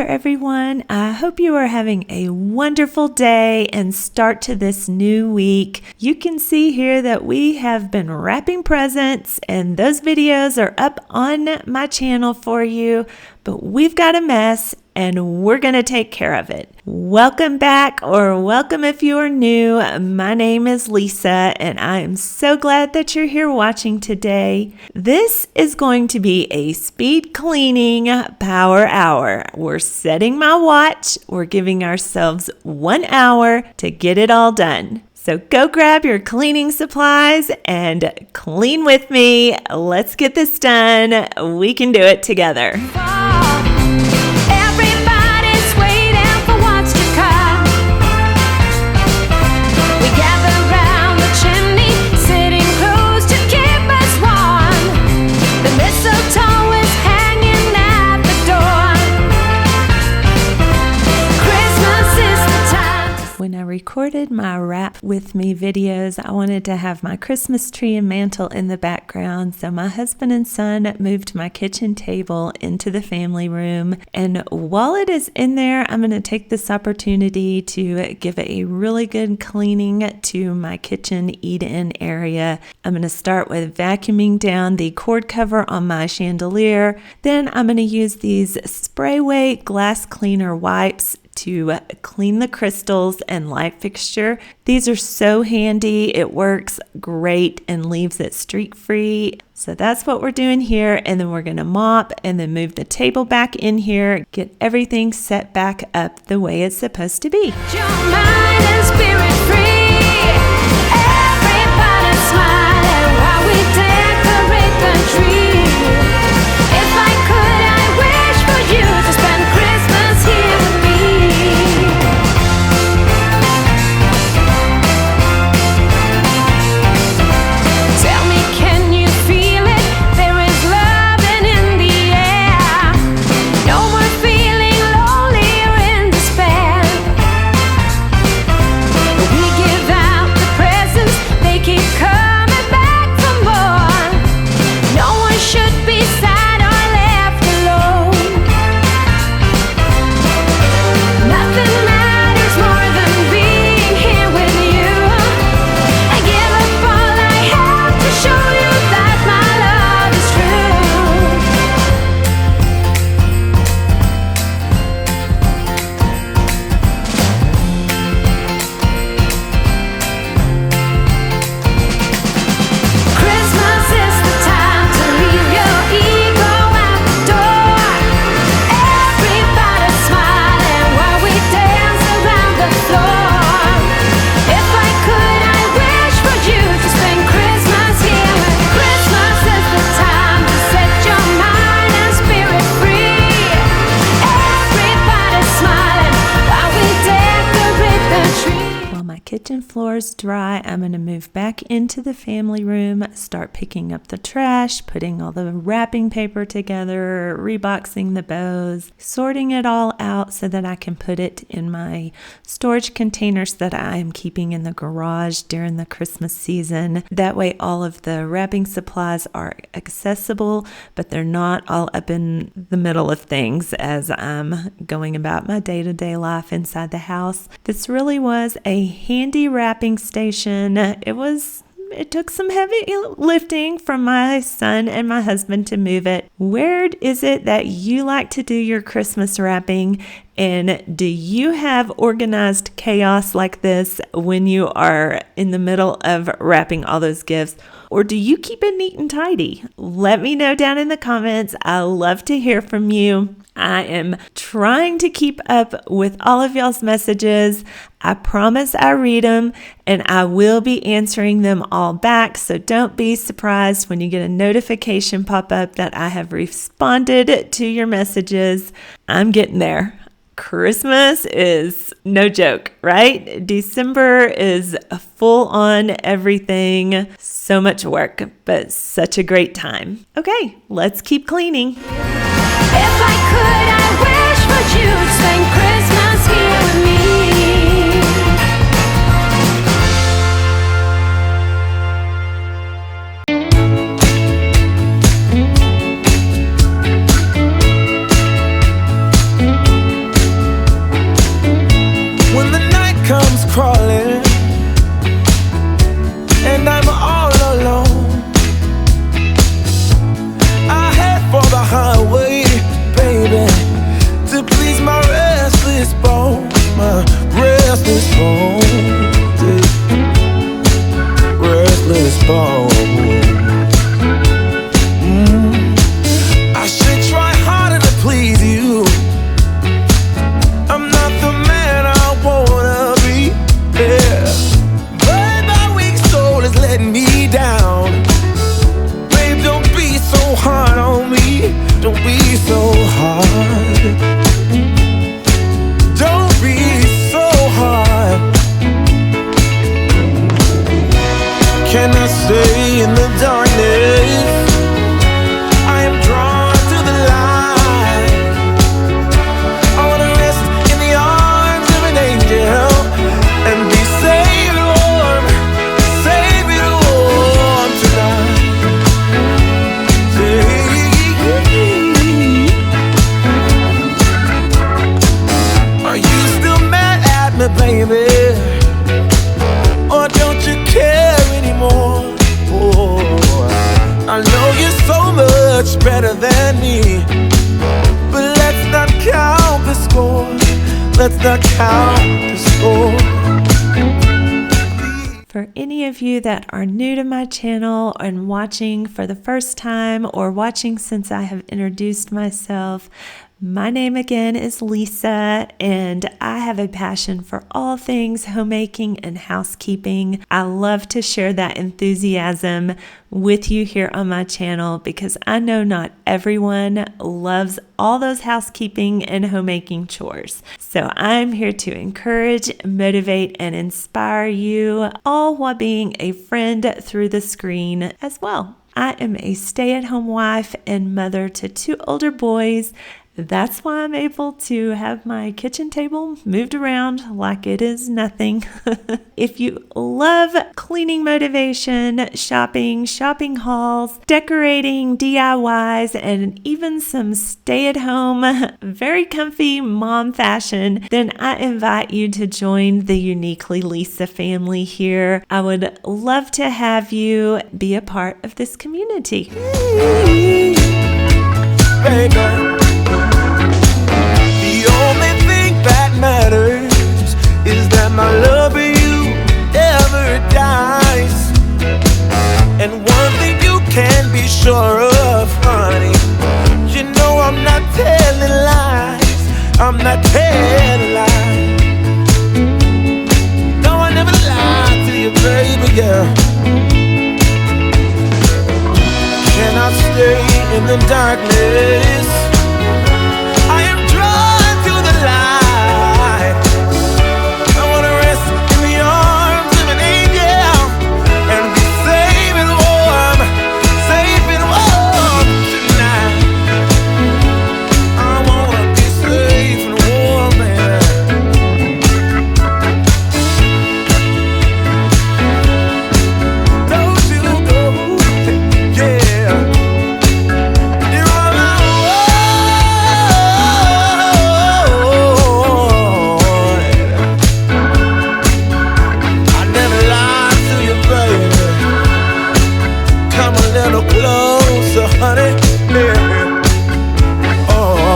there, everyone. I hope you are having a wonderful day and start to this new week. You can see here that we have been wrapping presents, and those videos are up on my channel for you, but we've got a mess and we're going to take care of it. Welcome back, or welcome if you are new. My name is Lesa, and I am so glad that you're here watching today. This is going to be a speed cleaning power hour. We're setting my watch. We're giving ourselves 1 hour to get it all done. So go grab your cleaning supplies and clean with me. Let's get this done. We can do it together. When I recorded my Wrap With Me videos, I wanted to have my Christmas tree and mantle in the background, so my husband and son moved my kitchen table into the family room. And while it is in there, I'm going to take this opportunity to give a really good cleaning to my kitchen eat-in area. I'm going to start with vacuuming down the cord cover on my chandelier. Then I'm going to use these spray weight glass cleaner wipes to clean the crystals and light fixture. These are so handy. It works great and leaves it streak free. So that's what we're doing here. And then we're going to mop and then move the table back in here, get everything set back up the way it's supposed to be. Your mind and spirit free. Everybody smiling while we decorate the tree. If I could, I wish for you to spend Christmas here with me. Kitchen floors dry, I'm going to move back into the family room, start picking up the trash, putting all the wrapping paper together, reboxing the bows, sorting it all out so that I can put it in my storage containers that I am keeping in the garage during the Christmas season. That way all of the wrapping supplies are accessible, but they're not all up in the middle of things as I'm going about my day-to-day life inside the house. This really was a handy wrapping station. It took some heavy lifting from my son and my husband to move it. Where is it that you like to do your Christmas wrapping? And do you have organized chaos like this when you are in the middle of wrapping all those gifts? Or do you keep it neat and tidy? Let me know down in the comments. I love to hear from you. I am trying to keep up with all of y'all's messages. I promise I read them, and I will be answering them all back. So don't be surprised when you get a notification pop up that I have responded to your messages. I'm getting there. Christmas is no joke, right? December is full on everything. So much work, but such a great time. Okay, let's keep cleaning. If I could, I wish for you to spend Christmas here with me. crawling, and I'm all alone. I head for the highway, baby, to please my restless bones, my restless bones, restless bones. I should try harder to please you. I'm not the man I wanna be, yeah. But my weak soul is letting me down. Babe, don't be so hard on me. Don't be so hard. Don't be so hard. Can I stay in the darkness? I am drawn to the light. I wanna rest in the arms of an angel and be safe and warm tonight. Are you still mad at me, baby? Or don't you care anymore? Oh, I know you're so much better than me, but let's not count the score. Let's not count the score. For any of you that are new to my channel and watching for the first time or watching since I have introduced myself, my name again is Lesa, and I have a passion for all things homemaking and housekeeping. I love to share that enthusiasm with you here on my channel because I know not everyone loves all those housekeeping and homemaking chores. So I'm here to encourage, motivate, and inspire you, all while being a friend through the screen as well. I am a stay-at-home wife and mother to 2 older boys. That's why I'm able to have my kitchen table moved around like it is nothing. If you love cleaning motivation, shopping hauls, decorating, DIYs, and even some stay-at-home, very comfy mom fashion, then I invite you to join the Uniquely Lesa family here. I would love to have you be a part of this community. Baby, the only thing that matters is that my love for you never dies. And one thing you can be sure of, honey, you know I'm not telling lies. I'm not telling lies. No, I never lied to you, baby girl. Can I stay in the darkness? I am drawn to the light. I wanna rest in the arms of an angel and be safe and warm tonight. I wanna be safe and warm, baby. Don't you go, yeah. You're all I want. I never lied to you, baby. Come a little closer, honey. Yeah. Oh.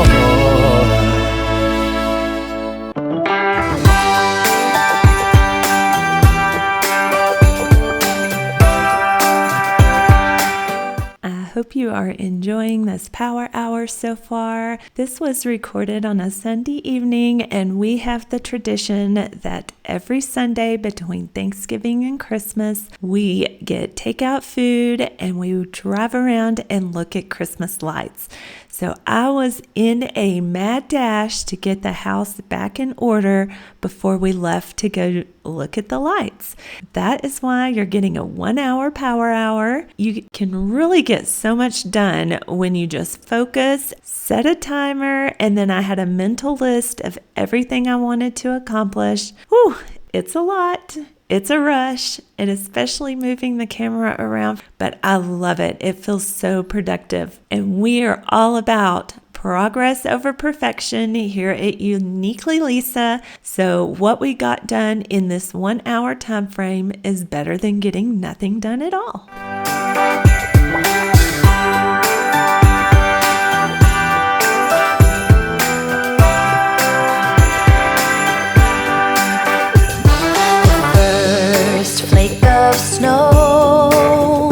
I hope you are enjoying this power hour so far. This was recorded on a Sunday evening, and we have the tradition that every Sunday between Thanksgiving and Christmas, we get takeout food and we drive around and look at Christmas lights. So I was in a mad dash to get the house back in order before we left to go look at the lights. That is why you're getting a 1-hour power hour. You can really get so much done when you just focus, set a timer, and then I had a mental list of everything I wanted to accomplish. Whew, it's a lot. It's a rush, and especially moving the camera around, but I love it. It feels so productive. And we are all about progress over perfection here at Uniquely Lesa. So what we got done in this 1 hour time frame is better than getting nothing done at all. First flake of snow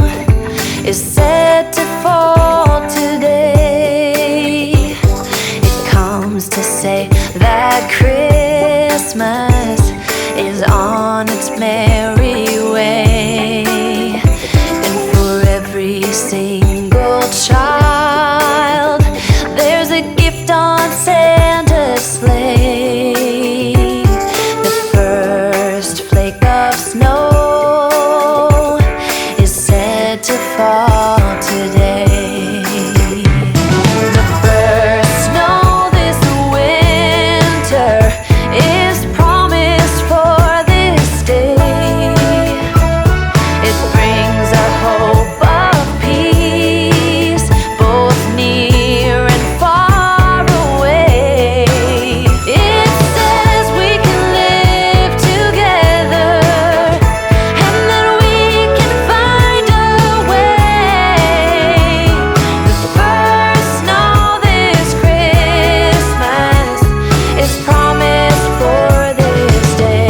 is set to fall today. It comes to say that Christmas is on its merry way. And for every single child, there's a gift on Santa's sleigh. The first flake of snow is said to fall today. The first snow this winter is promised for this day. It brings a hope of peace, both near and far away. It says we can live together and that we can find a way. The first snow this Christmas is promised for this day.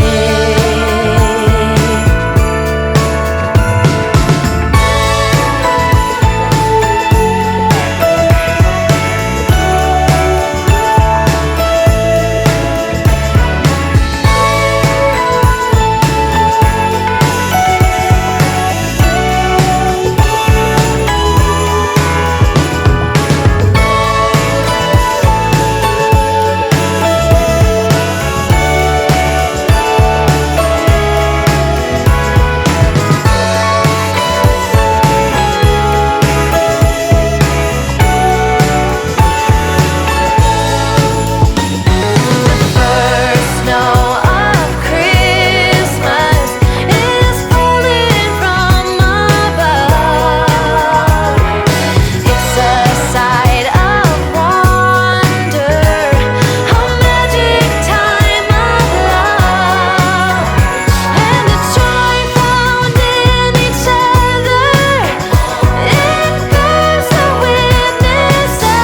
First snow of Christmas is falling from above. It's a sight of wonder, a magic time of love, and the joy found in each other. It bears a witness of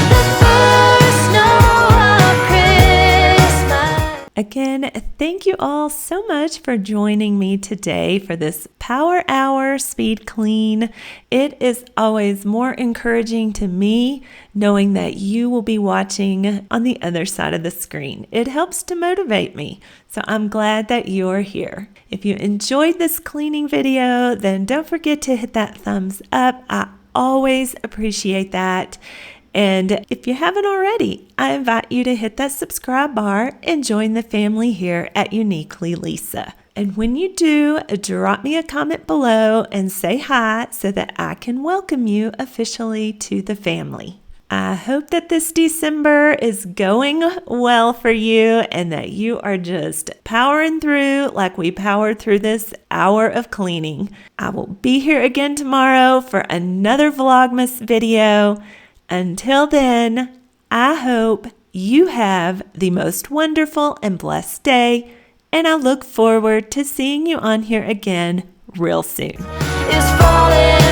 the first snow of Christmas. Again, thank you all so much for joining me today for this Power Hour Speed Clean. It is always more encouraging to me knowing that you will be watching on the other side of the screen. It helps to motivate me, so I'm glad that you're here. If you enjoyed this cleaning video, then don't forget to hit that thumbs up. I always appreciate that. And if you haven't already, I invite you to hit that subscribe bar and join the family here at Uniquely Lesa. And when you do, drop me a comment below and say hi so that I can welcome you officially to the family. I hope that this December is going well for you and that you are just powering through like we powered through this hour of cleaning. I will be here again tomorrow for another Vlogmas video. Until then, I hope you have the most wonderful and blessed day, and I look forward to seeing you on here again real soon. Is falling